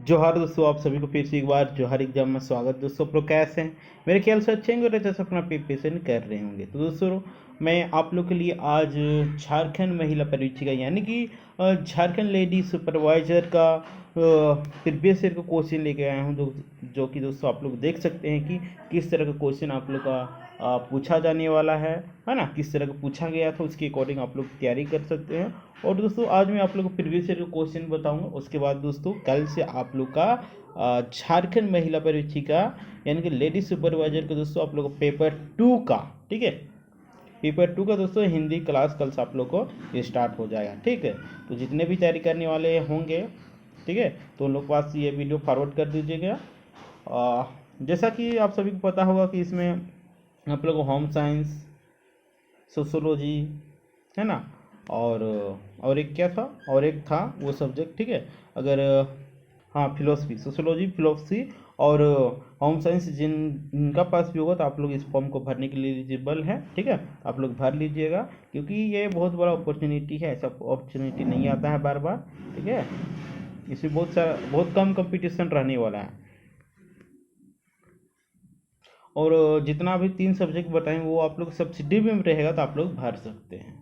जोहार दोस्तों, आप सभी को फिर से एक बार जोहार एग्जाम में स्वागत। दोस्तों आप लोग कैसे हैं? मेरे ख्याल से अच्छे होंगे और अच्छे से अपना प्रिपरेशन कर रहे होंगे। तो दोस्तों मैं आप लोग के लिए आज झारखंड महिला परीक्षा यानी कि झारखंड लेडी सुपरवाइजर का प्रीवियस ईयर का क्वेश्चन लेके आया हूँ, जो कि दोस्तों आप लोग देख सकते हैं कि किस तरह का क्वेश्चन आप लोग का पूछा जाने वाला है ना। किस तरह का पूछा गया था उसके अकॉर्डिंग आप लोग तैयारी कर सकते हैं। और दोस्तों आज मैं आप लोग को प्रीवियस ईयर का क्वेश्चन बताऊंगा। उसके बाद दोस्तों कल से आप लोग का झारखंड महिला परीक्षा यानी कि लेडी सुपरवाइजर का दोस्तों आप लोग को पेपर 2 का, ठीक है, पेपर 2 का दोस्तों हिंदी क्लास कल से आप लोग को स्टार्ट हो जाएगा। ठीक है, तो जितने भी तैयारी करने वाले होंगे, ठीक है, तो उन लोग के पास ये वीडियो फॉरवर्ड कर दीजिएगा। जैसा कि आप सभी को पता होगा कि इसमें आप लोग को होम साइंस, सोशोलॉजी, है ना, और एक क्या था, और एक था वो सब्जेक्ट, ठीक है, अगर हाँ फिलोसफी, सोशोलॉजी, फिलोसफी और होम साइंस जिनका पास भी होगा तो आप लोग इस फॉर्म को भरने के लिए एलिजिबल है। ठीक है, आप लोग भर लीजिएगा क्योंकि ये बहुत बड़ा अपॉर्चुनिटी है, ऐसा अपॉर्चुनिटी नहीं आता है बार बार। ठीक है, इसमें बहुत कम कंपटीशन रहने वाला है। और जितना भी 3 सब्जेक्ट बताएं वो आप लोग सब्सिडी में रहेगा तो आप लोग भर सकते हैं।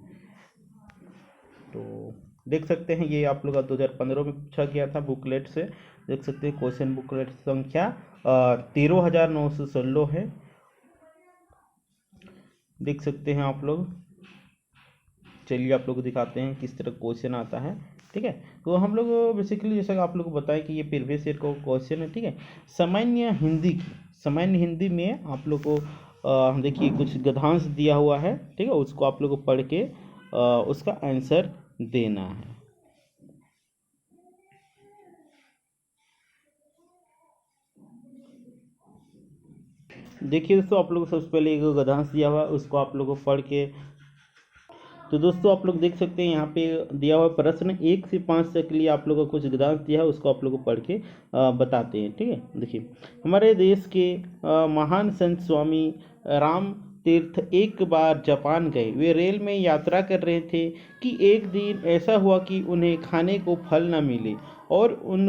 तो देख सकते हैं ये आप लोग का 2015 में पूछा गया था बुकलेट से। देख सकते हैं क्वेश्चन बुकलेट संख्या 13,916 है। देख सकते हैं आप लोग। चलिए आप लोग को दिखाते हैं किस तरह क्वेश्चन आता है। ठीक है, तो हम लोग बेसिकली जैसा कि आप लोग को बताएं कि ये प्रीवियस ईयर का क्वेश्चन है। ठीक है, सामान्य हिंदी में आप लोग को देखिए कुछ गद्यांश दिया हुआ है। ठीक है, उसको आप लोग को पढ़ के उसका आंसर देना है। देखिए दोस्तों, आप लोग को सबसे पहले एक गद्यांश दिया हुआ है, उसको आप लोग को पढ़ के, तो दोस्तों आप लोग देख सकते हैं यहाँ पे दिया हुआ प्रश्न 1 से 5 तक के लिए आप लोग को कुछ गद्यांश दिया है, उसको आप लोग को पढ़ के बताते हैं। ठीक है, देखिए, हमारे देश के महान संत स्वामी राम तीर्थ एक बार जापान गए। वे रेल में यात्रा कर रहे थे कि एक दिन ऐसा हुआ कि उन्हें खाने को फल न मिले और उन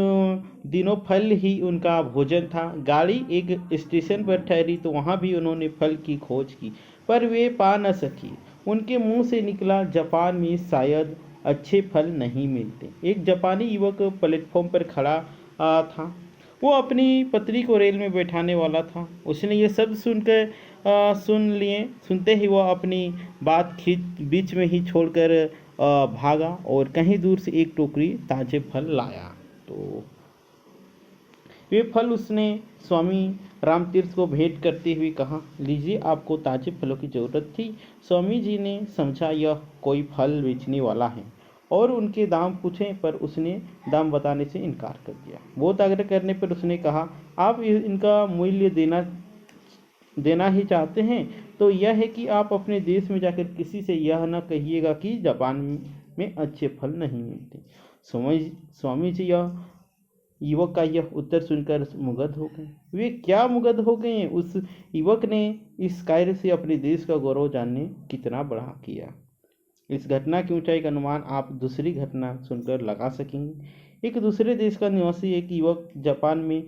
दिनों फल ही उनका भोजन था। गाड़ी एक स्टेशन पर ठहरी तो वहाँ भी उन्होंने फल की खोज की, पर वे पा न सकी। उनके मुंह से निकला, जापान में शायद अच्छे फल नहीं मिलते। एक जापानी युवक प्लेटफॉर्म पर खड़ा था। वो अपनी पत्नी को रेल में बैठाने वाला था। उसने ये सब सुनते ही वह अपनी बात बीच में ही छोड़कर भागा और कहीं दूर से एक टोकरी ताजे फल लाया। तो वे फल उसने स्वामी रामतीर्थ को भेंट करते हुए कहा, लीजिए, आपको ताजे फलों की जरूरत थी। स्वामी जी ने समझा यह कोई फल बेचने वाला है और उनके दाम पूछे, पर उसने दाम बताने से इनकार कर दिया। बहुत आग्रह करने पर उसने कहा, आप इनका मूल्य देना ही चाहते हैं तो यह है कि आप अपने देश में जाकर किसी से यह न कहिएगा कि जापान में अच्छे फल नहीं मिलते। स्वामी जी यह युवक का यह उत्तर सुनकर मुग्ध हो गए। वे क्या मुग्ध हो गए, उस युवक ने इस कार्य से अपने देश का गौरव जानने कितना बढ़ा किया। इस घटना की ऊंचाई का अनुमान आप दूसरी घटना सुनकर लगा सकेंगे। एक दूसरे देश का निवासी एक युवक जापान में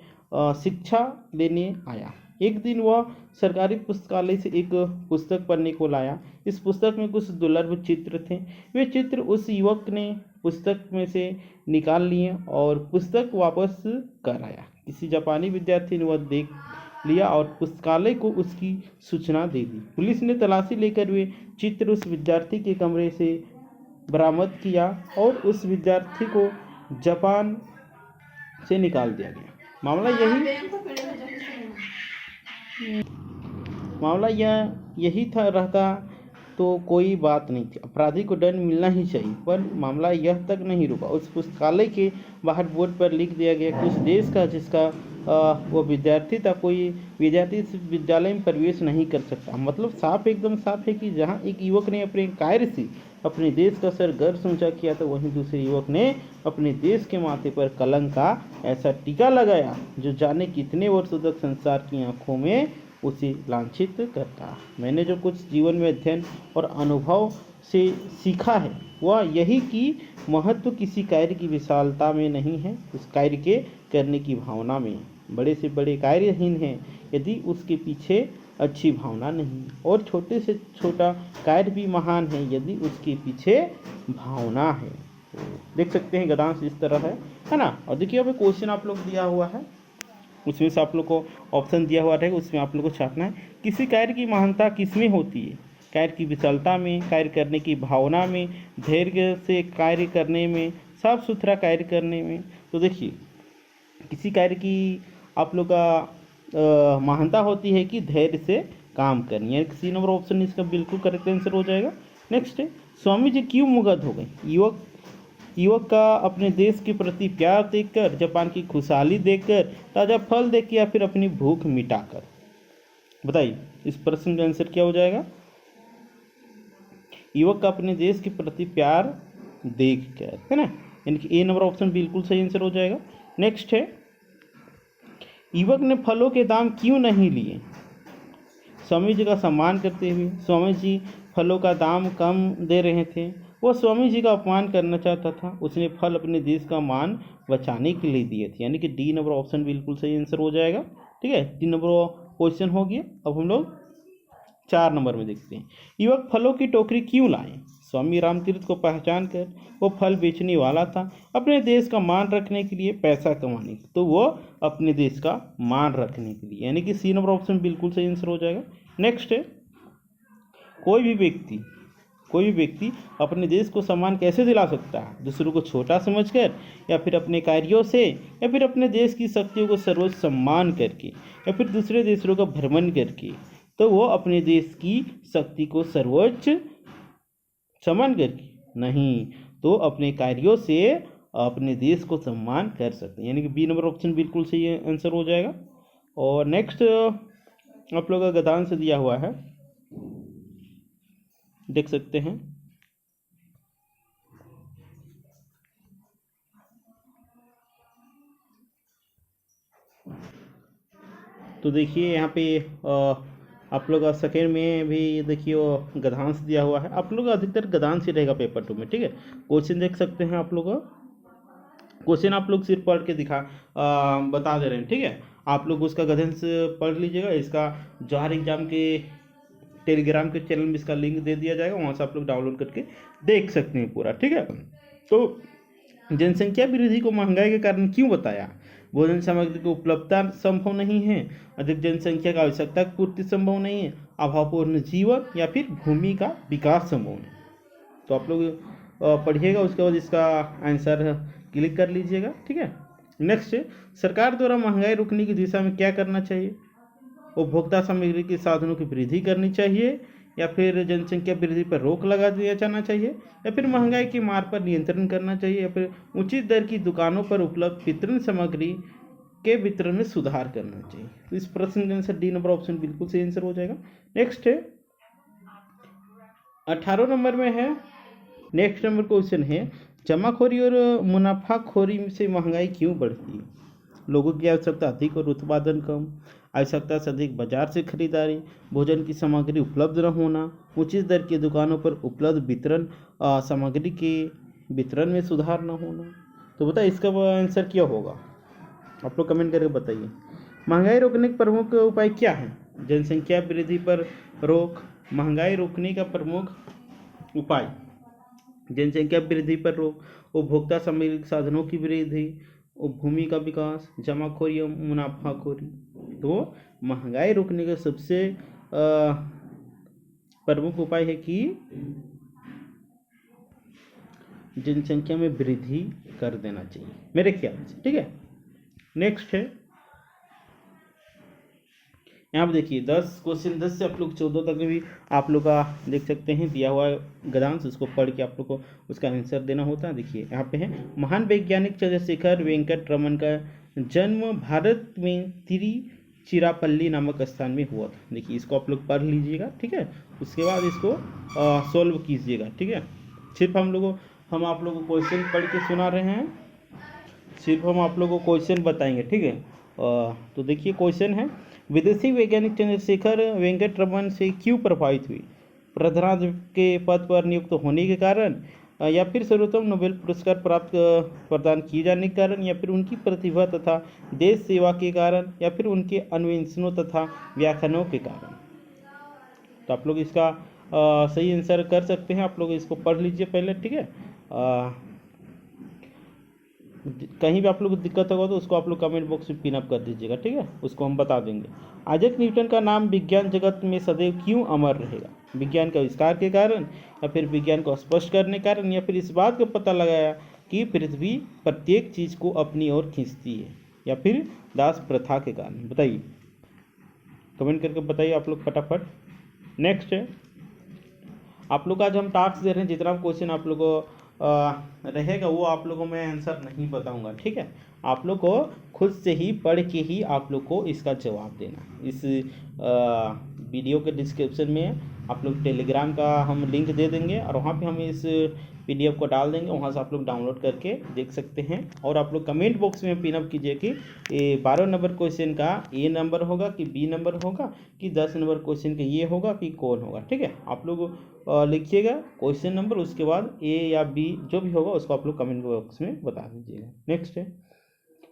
शिक्षा लेने आया। एक दिन वह सरकारी पुस्तकालय से एक पुस्तक पढ़ने को लाया। इस पुस्तक में कुछ दुर्लभ चित्र थे। वे चित्र उस युवक ने पुस्तक में से निकाल लिए और पुस्तक वापस कर आया। किसी जापानी विद्यार्थी ने वह देख लिया और पुस्तकालय को उसकी सूचना दे दी। पुलिस ने तलाशी लेकर वे चित्र उस विद्यार्थी के कमरे से बरामद किया और उस विद्यार्थी को जापान से निकाल दिया गया। मामला यही था रहता तो कोई बात नहीं थी, अपराधी को दंड मिलना ही चाहिए। पर मामला यह तक नहीं रुका। उस पुस्तकालय के बाहर बोर्ड पर लिख दिया गया कि उस देश का जिसका वो विद्यार्थी था, कोई विद्यार्थी इस विद्यालय में प्रवेश नहीं कर सकता। मतलब एकदम साफ है कि जहाँ एक युवक ने अपने कार्य से अपने देश का सर गर्व ऊंचा किया तो वहीं दूसरे युवक ने अपने देश के माथे पर कलंक का ऐसा टीका लगाया जो जाने कितने वर्षों तक संसार की आंखों में उसे लांछित करता। मैंने जो कुछ जीवन में अध्ययन और अनुभव से सीखा है वह यही कि महत्व किसी कार्य की विशालता में नहीं है, उस कार्य के करने की भावना में। बड़े से बड़े कार्यहीन हैं यदि उसके पीछे अच्छी भावना नहीं, और छोटे से छोटा कार्य भी महान है यदि उसके पीछे भावना है। तो देख सकते हैं गद्यांश इस तरह है ना। और देखिए अभी क्वेश्चन आप लोग दिया हुआ है, उसमें से आप लोग को ऑप्शन दिया हुआ रहेगा, उसमें आप लोग को छापना है किसी कार्य की महानता किसमें होती है। कार्य की विशालता में, कार्य करने की भावना में, धैर्य से कार्य करने में, साफ सुथरा कार्य करने में। तो देखिए किसी कार्य की आप लोग का महानता होती है कि धैर्य से काम करनी है। सी नंबर ऑप्शन इसका बिल्कुल करेक्ट आंसर हो जाएगा। नेक्स्ट है स्वामी जी क्यों मुग्ध हो गए। युवक का अपने देश के प्रति प्यार देखकर, जापान की खुशहाली देखकर, ताज़ा फल देखकर, या फिर अपनी भूख मिटाकर। बताइए इस प्रश्न का आंसर क्या हो जाएगा। युवक का अपने देश के प्रति प्यार देखकर, है ना, यानी कि ए नंबर ऑप्शन बिल्कुल सही आंसर हो जाएगा। नेक्स्ट है युवक ने फलों के दाम क्यों नहीं लिए। स्वामी जी का सम्मान करते हुए स्वामी जी फलों का दाम कम दे रहे थे, वह स्वामी जी का अपमान करना चाहता था। उसने फल अपने देश का मान बचाने के लिए दिए थे, यानी कि डी नंबर ऑप्शन बिल्कुल सही आंसर हो जाएगा। ठीक है, 3 नंबर क्वेश्चन हो गया। अब हम लोग 4 नंबर में देखते हैं युवक फलों की टोकरी क्यों लाए। स्वामी रामतीर्थ को पहचान कर वो फल बेचने वाला था अपने देश का मान रखने के लिए, पैसा कमाने के, तो वो अपने देश का मान रखने के लिए, यानी कि सी नंबर ऑप्शन बिल्कुल सही आंसर हो जाएगा। नेक्स्ट है कोई भी व्यक्ति अपने देश को सम्मान कैसे दिला सकता है। दूसरों को छोटा समझकर, या फिर अपने कार्यों से, या फिर अपने देश की शक्तियों को सर्वोच्च सम्मान करके, या फिर दूसरे देशों का भ्रमण करके। तो वो अपने देश की शक्ति को सर्वोच्च सम्मान करके नहीं, तो अपने कार्यों से अपने देश को सम्मान कर सकते हैं, यानी कि बी नंबर ऑप्शन बिल्कुल सही आंसर हो जाएगा। और नेक्स्ट आप लोगों का गद्यांश दिया हुआ है, देख सकते हैं। तो देखिए यहाँ पे आप लोग सेकेंड में भी देखिए गद्यांश दिया हुआ है। आप लोग अधिकतर गद्यांश ही रहेगा पेपर 2 में। ठीक है, क्वेश्चन देख सकते हैं आप लोग, क्वेश्चन आप लोग सिर्फ पढ़ के बता दे रहे हैं। ठीक है, आप लोग उसका गद्यांश पढ़ लीजिएगा। इसका जौहर एग्जाम के टेलीग्राम के चैनल में इसका लिंक दे दिया जाएगा, वहाँ से आप लोग डाउनलोड करके देख सकते हैं पूरा। ठीक है, तो जनसंख्या वृद्धि को महंगाई के कारण क्यों बताया। भोजन सामग्री की उपलब्धता संभव नहीं है, अधिक जनसंख्या का आवश्यकता की पूर्ति संभव नहीं है, अभावपूर्ण जीवन, या फिर भूमि का विकास संभव नहीं। तो आप लोग पढ़िएगा, उसके बाद इसका आंसर क्लिक कर लीजिएगा। ठीक है, नेक्स्ट सरकार द्वारा महंगाई रोकने की दिशा में क्या करना चाहिए। उपभोक्ता सामग्री के साधनों की वृद्धि करनी चाहिए, या फिर जनसंख्या वृद्धि पर रोक लगा दिया जाना चाहिए, या फिर महंगाई की मार पर नियंत्रण करना चाहिए, या फिर उचित दर की दुकानों पर उपलब्ध वितरण सामग्री के वितरण में सुधार करना चाहिए। तो इस प्रश्न का आंसर डी नंबर ऑप्शन बिल्कुल सही आंसर हो जाएगा। नेक्स्ट है 18 नंबर में है, नेक्स्ट नंबर क्वेश्चन है जमाखोरी और मुनाफाखोरी से महंगाई क्यों बढ़ती है। लोगों की आवश्यकता अधिक और उत्पादन कम, आवश्यकता से अधिक बाजार से खरीदारी, भोजन की सामग्री उपलब्ध न होना, उचित दर की दुकानों पर उपलब्ध वितरण सामग्री के वितरण में सुधार न होना। तो बताइए इसका आंसर क्या होगा, आप लोग कमेंट करके बताइए। महंगाई रोकने के प्रमुख उपाय क्या है। जनसंख्या वृद्धि पर रोक, महंगाई रोकने का प्रमुख उपाय जनसंख्या वृद्धि पर रोक, उपभोक्ता सामग्री साधनों की वृद्धि, भूमि का विकास, जमाखोरी और मुनाफाखोरी। तो महंगाई रोकने का सबसे प्रमुख उपाय है कि जनसंख्या में वृद्धि कर देना चाहिए मेरे ख्याल से। ठीक है, नेक्स्ट है यहाँ पर देखिए 10 क्वेश्चन 10 से आप लोग 14 तक भी आप लोग का देख सकते हैं दिया हुआ गद्यांश, उसको पढ़ के आप लोग को उसका आंसर देना होता है। देखिए यहाँ पे है महान वैज्ञानिक चंद्रशेखर वेंकट रमन का जन्म भारत में तिरुचिरापल्ली नामक स्थान में हुआ था। देखिए इसको आप लोग पढ़ लीजिएगा। ठीक है, उसके बाद इसको सॉल्व कीजिएगा। ठीक है, सिर्फ हम आप लोग को क्वेश्चन पढ़ के सुना रहे हैं, सिर्फ हम आप लोग को क्वेश्चन बताएंगे। ठीक है, तो देखिए क्वेश्चन है विदेशी वैज्ञानिक चंद्रशेखर वेंकट रमन से क्यों प्रभावित हुई। प्रधानाध्यापक के पद पर नियुक्त होने के कारण, या फिर सर्वोत्तम नोबेल पुरस्कार प्राप्त प्रदान किए जाने के कारण, या फिर उनकी प्रतिभा तथा देश सेवा के कारण, या फिर उनके अन्वेषणों तथा व्याख्यानों के कारण। तो आप लोग इसका सही आंसर कर सकते हैं। आप लोग इसको पढ़ लीजिए पहले, ठीक है। कहीं भी आप लोग को दिक्कत होगा तो उसको आप लोग कमेंट बॉक्स में पिन अप कर दीजिएगा, ठीक है, उसको हम बता देंगे। आइजैक न्यूटन का नाम विज्ञान जगत में सदैव क्यों अमर रहेगा? विज्ञान के आविष्कार के कारण, या फिर विज्ञान को स्पष्ट करने के कारण, या फिर इस बात का पता लगाया कि पृथ्वी प्रत्येक चीज को अपनी ओर खींचती है, या फिर दास प्रथा के कारण? बताइए, कमेंट करके बताइए आप लोग फटाफट। नेक्स्ट है, आप लोग आज हम टास्क दे रहे हैं, जितना क्वेश्चन आप लोग को रहेगा वो आप लोगों को मैं आंसर नहीं बताऊंगा, ठीक है। आप लोग को खुद से ही पढ़ के ही आप लोग को इसका जवाब देना। इस वीडियो के डिस्क्रिप्शन में आप लोग टेलीग्राम का हम लिंक दे देंगे, और वहाँ पे हम इस PDF को डाल देंगे, वहाँ से आप लोग डाउनलोड करके देख सकते हैं। और आप लोग कमेंट बॉक्स में पिन अप कीजिए कि ये 12 नंबर क्वेश्चन का A नंबर होगा कि B नंबर होगा कि 10 नंबर क्वेश्चन का ये होगा कि कौन होगा, ठीक है। आप लोग लिखिएगा क्वेश्चन नंबर, उसके बाद A या B जो भी होगा उसको आप लोग कमेंट बॉक्स में बता दीजिएगा। नेक्स्ट है,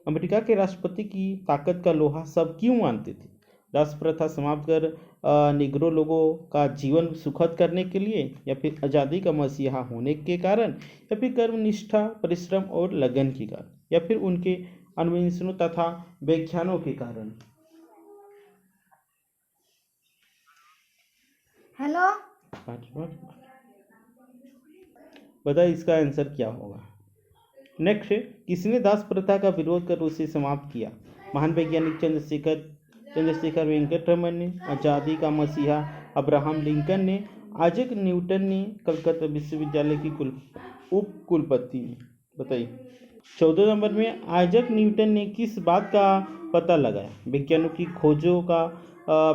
अमेरिका के राष्ट्रपति की ताकत का लोहा सब क्यों मानते थे? दास प्रथा समाप्त कर निग्रो लोगों का जीवन सुखद करने के लिए, या फिर आज़ादी का मसीहा होने के कारण, या फिर कर्मनिष्ठा, परिश्रम और लगन के कारण, या फिर उनके अन्वेषणों तथा व्याख्यानों के कारण? हेलो, बताइए इसका आंसर क्या होगा। नेक्स्ट, किसने दास प्रथा का विरोध कर उसे समाप्त किया? महान वैज्ञानिक चंद्रशेखर वेंकटरमन ने, आज़ादी का मसीहा अब्राहम लिंकन ने, आइजैक न्यूटन ने, कलकत्ता विश्वविद्यालय की उप कुलपति ने? बताइए। 14 नंबर में, आइजैक न्यूटन ने किस बात का पता लगाया? विज्ञानों की खोजों का,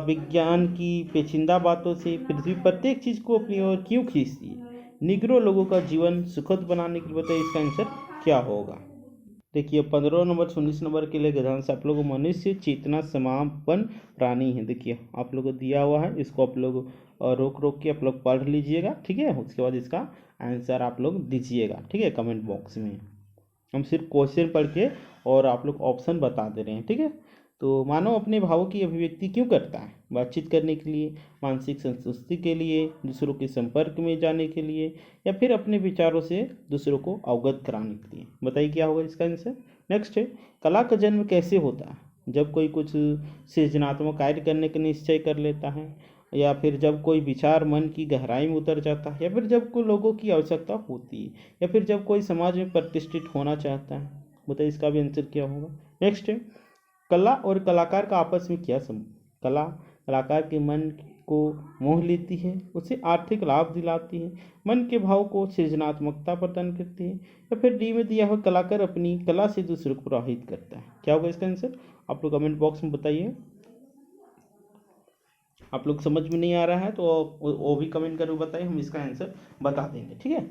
विज्ञान की पेचीदा बातों से पृथ्वी प्रत्येक चीज को अपनी ओर क्यों खींचती है? निग्रो लोगों का जीवन सुखद बनाने के लिए? बताइए इसका आंसर क्या होगा। देखिए 15 नंबर 19 नंबर के लिए गधान से आप लोग मनुष्य चेतना समापन प्राणी है। देखिए आप लोग को दिया हुआ है, इसको आप लोग रोक रोक के आप लोग पढ़ लीजिएगा, ठीक है। उसके बाद इसका आंसर आप लोग दीजिएगा, ठीक है, कमेंट बॉक्स में। हम सिर्फ क्वेश्चन पढ़ के और आप लोग ऑप्शन बता दे रहे हैं, ठीक है। तो मानव अपने भावों की अभिव्यक्ति क्यों करता है? बातचीत करने के लिए, मानसिक संतुष्टि के लिए, दूसरों के संपर्क में जाने के लिए, या फिर अपने विचारों से दूसरों को अवगत कराने के लिए? बताइए क्या होगा इसका आंसर। नेक्स्ट है, कला का जन्म कैसे होता है? जब कोई कुछ सृजनात्मक कार्य करने का निश्चय कर लेता है, या फिर जब कोई विचार मन की गहराई में उतर जाता है, या फिर जब कोई लोगों की आवश्यकता होती है, या फिर जब कोई समाज में प्रतिष्ठित होना चाहता है? बताइए इसका भी आंसर क्या होगा। नेक्स्ट है, कला और कलाकार का आपस में क्या संबंध? कला कलाकार के मन को मोह लेती है, उसे आर्थिक लाभ दिलाती है, मन के भाव को सृजनात्मकता प्रदान करती है, या फिर डी में दिया हुआ कलाकार अपनी कला से दूसरों को प्रभावित करता है? क्या होगा इसका आंसर? आप लोग कमेंट बॉक्स में बताइए। आप लोग समझ में नहीं आ रहा है तो वो भी कमेंट करके बताइए, हम इसका आंसर बता देंगे, ठीक है।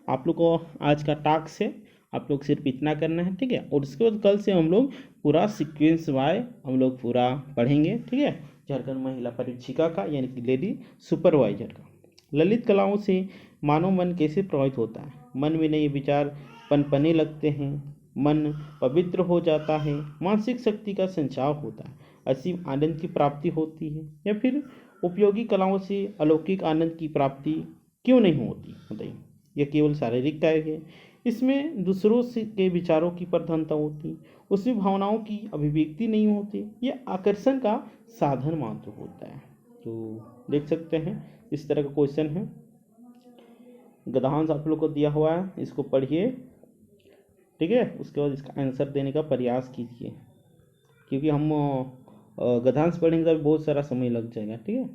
आप लोग को आज का टास्क है, आप लोग सिर्फ इतना करना है, ठीक है। और उसके बाद कल से हम लोग पूरा सीक्वेंस वाई हम लोग पूरा पढ़ेंगे, ठीक है। झारखंड महिला परीक्षिका का यानी कि लेडी सुपरवाइजर का। ललित कलाओं से मानव मन कैसे प्रभावित होता है? मन में नए विचार पनपने लगते हैं, मन पवित्र हो जाता है, मानसिक शक्ति का संचार होता है, असीम आनंद की प्राप्ति होती है, या फिर उपयोगी कलाओं से अलौकिक आनंद की प्राप्ति क्यों नहीं होती? बताइए। यह केवल शारीरिक कार्य है, इसमें दूसरों से के विचारों की प्रधानता होती, उसमें भावनाओं की अभिव्यक्ति नहीं होती, यह आकर्षण का साधन मात्र होता है। तो देख सकते हैं इस तरह का क्वेश्चन है, गधांश आप लोग को दिया हुआ है, इसको पढ़िए, ठीक है। उसके बाद इसका आंसर देने का प्रयास कीजिए, क्योंकि हम गधांश पढ़ेंगे तो बहुत सारा समय लग जाएगा, ठीक है।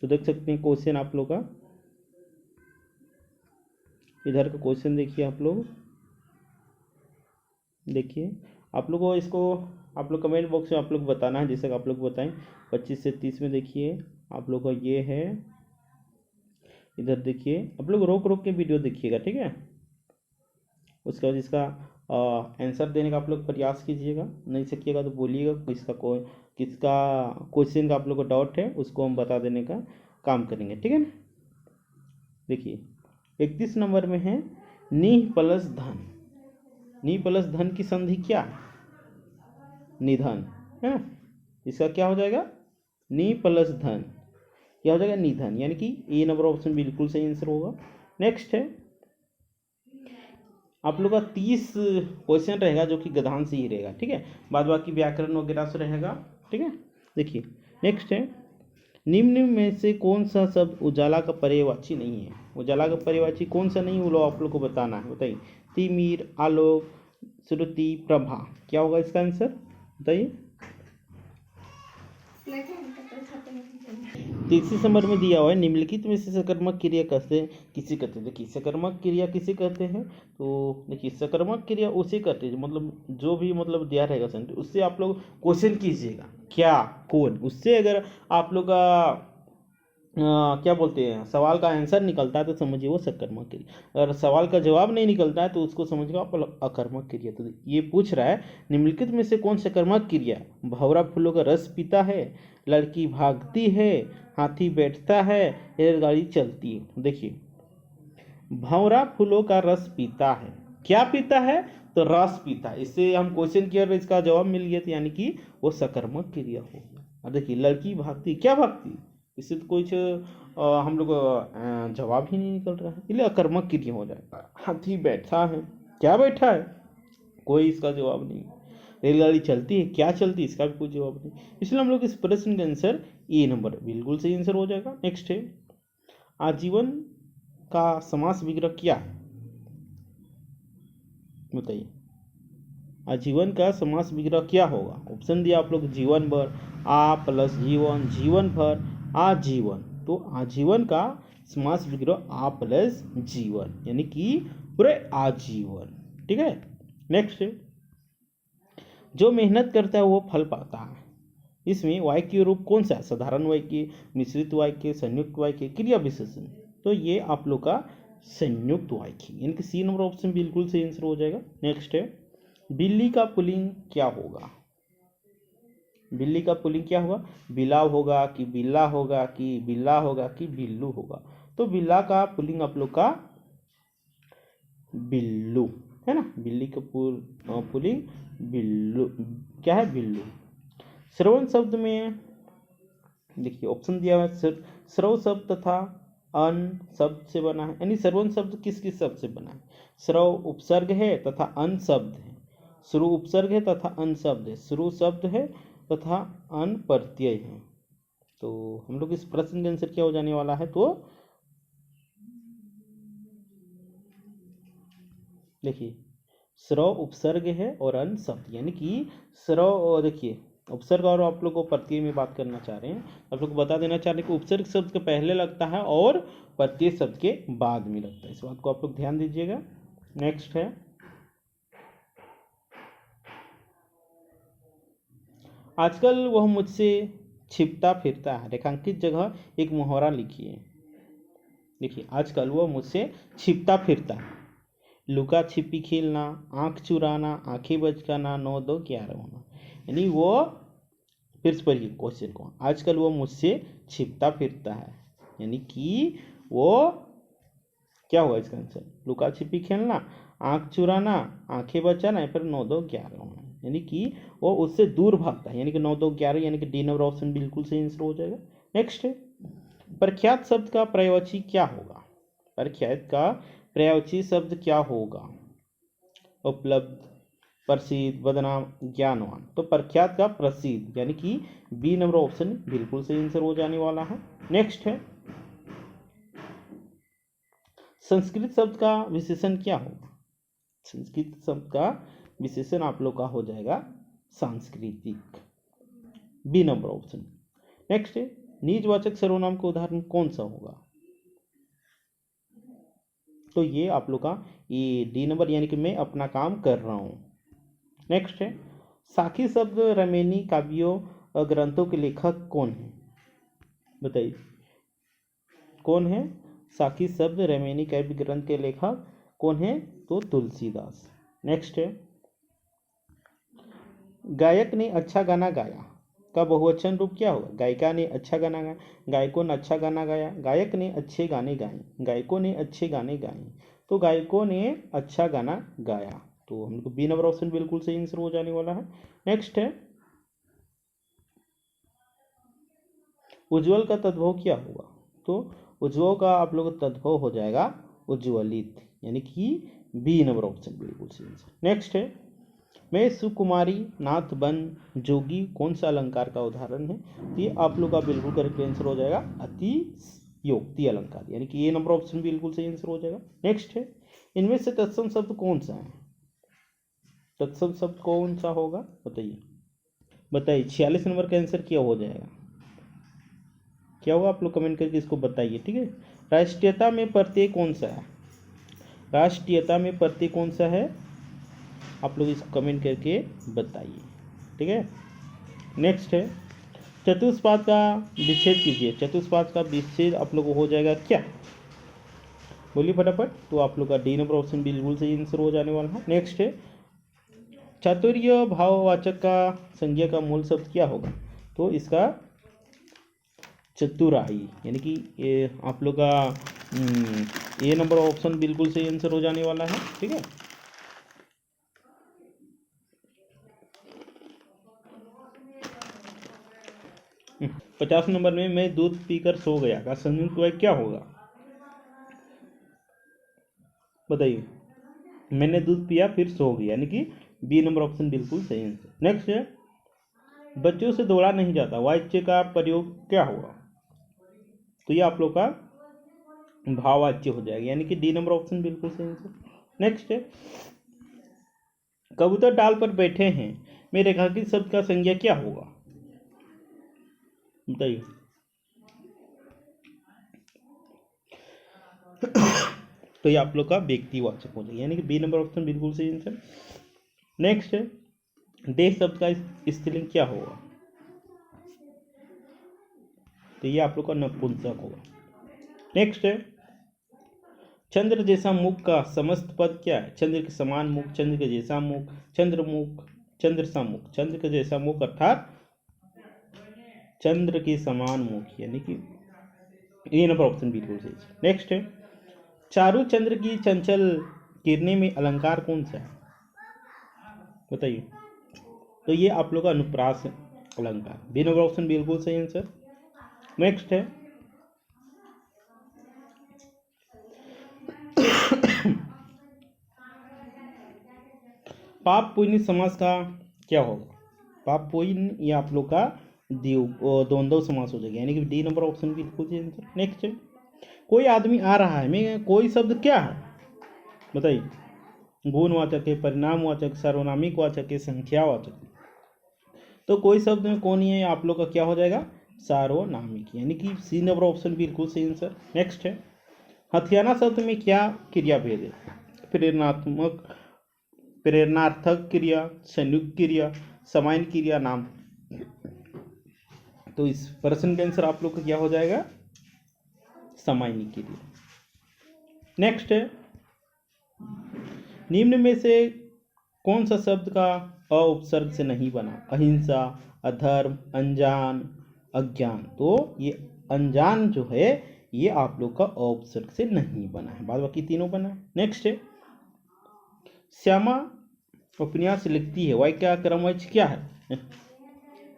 तो देख सकते हैं क्वेश्चन आप लोग का, इधर का क्वेश्चन देखिए, आप लोग देखिए। आप लोग को इसको आप लोग कमेंट बॉक्स में आप लोग बताना है, जैसे आप लोग बताएं 25 से 30 में। देखिए आप लोग का ये है, इधर देखिए, आप लोग रोक रोक के वीडियो देखिएगा, ठीक है। उसके बाद इसका आंसर देने का आप लोग प्रयास कीजिएगा, नहीं सकिएगा तो बोलिएगा किसका क्वेश्चन का आप लोग को डाउट है, उसको हम बता देने का काम करेंगे, ठीक है ना। देखिए 31 नंबर में है नीह प्लस धन। नीह प्लस धन की संधि क्या है? निधन है ना। इसका क्या हो जाएगा? नी प्लस धन, क्या हो जाएगा? निधन, यानी कि ए नंबर ऑप्शन बिल्कुल सही आंसर होगा। नेक्स्ट है आप लोग का 30 क्वेश्चन रहेगा जो कि गधान से ही रहेगा, ठीक है, बाद बाकी व्याकरण वगैरह से रहेगा, ठीक है। देखिए नेक्स्ट है निम्न में से कौन सा शब्द उजाला का पर्यायवाची नहीं है? उजाला का पर्यायवाची कौन सा नहीं, वो लोग आप लोग को बताना है, बताइए। तिमिर, आलोक, श्रुति, प्रभा, क्या होगा इसका आंसर बताइए। 33 नंबर में दिया हुआ है निम्नलिखित में से सकर्मक क्रिया किसे कहते हैं? देखिए सकर्मक क्रिया किसे कहते हैं? तो देखिए सकर्मक क्रिया उसे कहते हैं मतलब जो भी मतलब दिया रहेगा सेंटेंस उससे आप लोग क्वेश्चन कीजिएगा, क्या, कौन, उससे अगर आप लोग का क्या बोलते हैं सवाल का आंसर निकलता है तो समझिए वो सकर्मक क्रिया, अगर सवाल का जवाब नहीं निकलता है तो उसको समझिए आप अकर्मक क्रिया। तो ये पूछ रहा है निम्नलिखित में से कौन सकर्मक क्रिया? भंवरा फूलों का रस पीता है, लड़की भागती है, हाथी बैठता है, रेलगाड़ी चलती है। देखिए भंवरा फूलों का रस पीता है, क्या पीता है? तो रस पीता है। इससे हम क्वेश्चन किया और इसका जवाब मिल गया, तो यानी कि वो सकर्मक क्रिया हो गया। अब देखिए लड़की भागती, क्या भागती? इससे तो कुछ हम लोग जवाब ही नहीं निकल रहा है, इसलिए अकर्मक क्रिया हो जाएगा। हाथी बैठा है, क्या बैठा है? कोई इसका जवाब नहीं। रेलगाड़ी चलती है, क्या चलती है? इसका भी कोई जवाब नहीं, इसलिए हम लोग इस प्रश्न का आंसर ए नंबर बिल्कुल सही आंसर हो जाएगा। नेक्स्ट है आजीवन का समास विग्रह क्या है? बताइए आजीवन का समास विग्रह क्या होगा? ऑप्शन दिया आप लोग जीवन भर, आ प्लस जीवन, जीवन भर, आजीवन। तो आजीवन का समास विग्रह आ प्लस जीवन, यानी कि पूरे आजीवन, ठीक है। नेक्स्ट जो मेहनत करता है वो फल पाता है। इसमें वाक्य रूप कौन सा है? साधारण वाक्य, मिश्रित वाक्य, संयुक्त वाक्य, क्रिया विशेषण। तो ये आप लोग का संयुक्त वाक्य, यानी कि सी नंबर ऑप्शन बिल्कुल सही आंसर हो जाएगा। नेक्स्ट है बिल्ली का पुल्लिंग क्या होगा? बिल्ली का पुल्लिंग क्या होगा? बिलाव होगा कि बिल्ला होगा कि बिल्ला होगा कि बिल्लू होगा? तो बिल्ला का पुल्लिंग आप लोग का बिल्लू है ना। बिल्ली का पुल्लिंग बिल्लू, क्या है? बिल्लू। श्रवण शब्द में देखिए ऑप्शन दिया हुआ है श्रव शब्द तथा अन शब्द से बना है, यानी श्रवण शब्द किस किस शब्द से बना है? श्रव उपसर्ग है तथा अन शब्द है, श्रु उपसर्ग है तथा अन शब्द है, श्रु शब्द है तथा अन प्रत्यय है। तो हम लोग इस प्रश्न का आंसर क्या हो जाने वाला है? तो देखिए श्रव उपसर्ग है और अन शब्द, यानी कि श्रव, देखिए उपसर्ग और आप लोग को प्रत्यय में बात करना चाह रहे हैं, आप लोग को बता देना चाह रहे हैं कि उपसर्ग शब्द के पहले लगता है और प्रत्यय शब्द के बाद में लगता है, इस बात को आप लोग ध्यान दीजिएगा। नेक्स्ट है आजकल वह मुझसे छिपता फिरता है, रेखांकित जगह एक मुहावरा लिखिए। देखिए आजकल वह मुझसे छिपता फिरता है, लुका छिपी खेलना, आंख चुराना, आंखें बचकाना, 9 2 11 होना, यानी वो फिर से पढ़िए क्वेश्चन को, आजकल वो मुझसे छिपता फिरता है, यानी कि वो क्या होगा इसका आंसर? लुका छिपी खेलना, आंख चुराना, आंखें बचाना, या फिर 9 2 11 होना, यानी कि वो उससे दूर भागता है, यानी कि 9 2 11, यानी कि डी नंबर ऑप्शन बिल्कुल सही आंसर हो जाएगा। नेक्स्ट है प्रख्यात शब्द का पर्यायवाची क्या होगा? प्रख्यात का पर्यायवाची शब्द क्या होगा? उपलब्ध, प्रसिद्ध, बदनाम, ज्ञानवान। तो प्रख्यात का प्रसिद्ध, यानी कि बी नंबर ऑप्शन बिल्कुल सही आंसर हो जाने वाला है। नेक्स्ट है संस्कृत शब्द का विशेषण क्या होगा? संस्कृत शब्द का विशेषण आप लोग का हो जाएगा सांस्कृतिक, बी नंबर ऑप्शन। नेक्स्ट है निजवाचक सर्वनाम का उदाहरण कौन सा होगा? तो ये आप लोग का ये डी नंबर, यानी कि मैं अपना काम कर रहा हूं। नेक्स्ट है साखी शब्द रमेनी काव्यों ग्रंथों के लेखक कौन है? बताइए कौन है? साखी शब्द रमेनी काव्य ग्रंथ के लेखक कौन है? तो तुलसीदास। नेक्स्ट है गायक ने अच्छा गाना गाया, का बहुवचन रूप क्या होगा? गायिका ने अच्छा गाना गाया, गायकों ने अच्छा गाना गाया, गायक ने अच्छे गाने गाए, गायकों ने अच्छे गाने गाए। तो गायकों ने अच्छा गाना गाया, तो हम लोग को बी नंबर ऑप्शन बिल्कुल सही आंसर हो जाने वाला है। नेक्स्ट है, उज्ज्वल का तद्भव क्या होगा? तो उज्ज्वल का आप लोग का तद्भव हो जाएगा उज्ज्वलित, यानी कि बी नंबर ऑप्शन बिल्कुल सही आंसर। नेक्स्ट है, मैं सुकुमारी नाथ बन जोगी कौन सा अलंकार का उदाहरण है? तो ये आप लोग का बिल्कुल करेक्ट आंसर हो जाएगा अतियोक्ति अलंकार, यानी कि ये नंबर ऑप्शन बिल्कुल सही आंसर हो जाएगा। नेक्स्ट है, इनमें से तत्सम शब्द कौन सा है? तत्सम शब्द कौन सा होगा बताइए, बताइए। 46 नंबर का आंसर क्या हो जाएगा, क्या होगा आप लोग कमेंट करके इसको बताइए, ठीक है। राष्ट्रीयता में प्रत्यय कौन सा है? राष्ट्रीयता में प्रत्यय कौन सा है? आप लोग इसको कमेंट करके बताइए, ठीक है। नेक्स्ट है, चतुष्पाद का विच्छेद कीजिए। चतुष्पाद का विच्छेद आप लोग को हो जाएगा क्या? बोलिए फटाफट। तो आप लोग का डी नंबर ऑप्शन बिल्कुल सही आंसर हो जाने वाला है। नेक्स्ट है, चातुर्य भाववाचक का संज्ञा का मूल शब्द क्या होगा? तो इसका चतुराई, यानी कि ये आप लोग का ए नंबर ऑप्शन बिल्कुल सही आंसर हो जाने वाला है, ठीक है। हम्म, 50 नंबर में मैं दूध पीकर सो गया का संयुक्त वाक्य क्या होगा? बताइए। मैंने दूध पिया फिर सो गया, यानी कि बी नंबर ऑप्शन बिल्कुल सही आंसर। नेक्स्ट है, बच्चों से दौड़ा नहीं जाता वाच्य का प्रयोग क्या होगा? तो ये आप लोग का भाववाच्य हो जाएगा, यानी कि डी नंबर ऑप्शन बिल्कुल सही आंसर। नेक्स्ट है, कबूतर डाल पर बैठे हैं में रेखांकित शब्द का संज्ञा क्या होगा? बताइए। तो ये आप लोग का व्यक्तिवाचक हो जाएगा, यानी कि बी नंबर ऑप्शन बिल्कुल सही आंसर। नेक्स्ट है, देश शब्द का स्त्रीलिंग क्या होगा? तो ये आप लोग का नपुंसक होगा। नेक्स्ट है, चंद्र जैसा मुख का समस्त पद क्या है? चंद्र के समान मुख, चंद्र के जैसा मुख, चंद्रमुख, चंद्र सा मुख, चंद्र के जैसा मुख अर्थात चंद्र के समान मुख, यानी कि ये नंबर ऑप्शन बिल्कुल सही। नेक्स्ट है, चारु चंद्र की चंचल किरणें में अलंकार कौन सा है? बताइए। तो ये आप लोग का अनुप्रास अलंकार, बी नंबर ऑप्शन बिल्कुल सही आंसर। नेक्स्ट है, पाप पुण्य समास का क्या होगा? पाप पुण्य ये आप लोग का द्वंद्व समास हो जाएगा, यानी कि डी नंबर ऑप्शन बिल्कुल सही आंसर। नेक्स्ट है, कोई आदमी आ रहा है में कोई शब्द क्या है? बताइए। गुणवाचक है, परिणामवाचक, सार्वनामिक वाचक है, संख्यावाचक। तो कोई शब्द में कौन ही है आप लोग का क्या हो जाएगा? सार्वनामिक, यानी कि सी नंबर ऑप्शन बिल्कुल सही आंसर। नेक्स्ट है, हथियाना शब्द में क्या क्रिया भेद है? प्रेरणात्मक, प्रेरणार्थक क्रिया, संयुक्त क्रिया, समान क्रिया, नाम। तो इस प्रश्न का आंसर आप लोग का क्या हो जाएगा? सामान्य क्रिया। नेक्स्ट है, निम्न में से कौन सा शब्द का अ उपसर्ग से नहीं बना? अहिंसा, अधर्म, अनजान, अज्ञान। तो ये अनजान जो है ये आप लोग का अ उपसर्ग से नहीं बना है, बाद बाकी तीनों बना है। नेक्स्ट है, श्यामा उपन्यास लिखती है, वाक्य का क्रमवाच क्या है?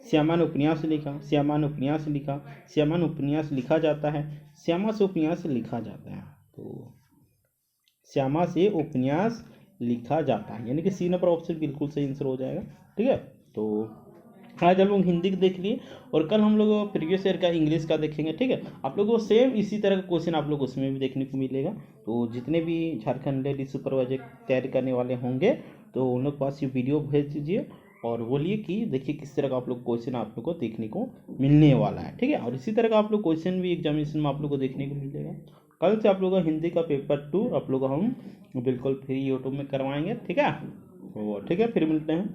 श्यामा ने उपन्यास लिखा, श्यामा ने उपन्यास लिखा, श्यामा ने उपन्यास लिखा जाता है, श्यामा से उपन्यास लिखा जाता है। तो श्यामा से उपन्यास लिखा जाता है, यानी कि सी नंबर ऑप्शन बिल्कुल सही आंसर हो जाएगा, ठीक है। तो आज हम लोग हिंदी देख लिए और कल हम लोग प्रीवियस ईयर का इंग्लिश का देखेंगे, ठीक है। आप लोगों को सेम इसी तरह का क्वेश्चन आप लोग उसमें भी देखने को मिलेगा। तो जितने भी झारखंड लेडी सुपरवाइजर तैयारी करने वाले होंगे तो उन लोग पास ये वीडियो भेज दीजिए और बोलिए कि देखिए किस तरह का आप लोग क्वेश्चन आप लोग को देखने को मिलने वाला है, ठीक है। और इसी तरह का आप लोग क्वेश्चन भी एग्जामिनेशन में आप लोग को देखने को मिलेगा। कल से आप लोगों का हिंदी का पेपर 2 आप लोग हम बिल्कुल फ्री यूट्यूब में करवाएंगे, ठीक है। और ठीक है, फिर मिलते हैं।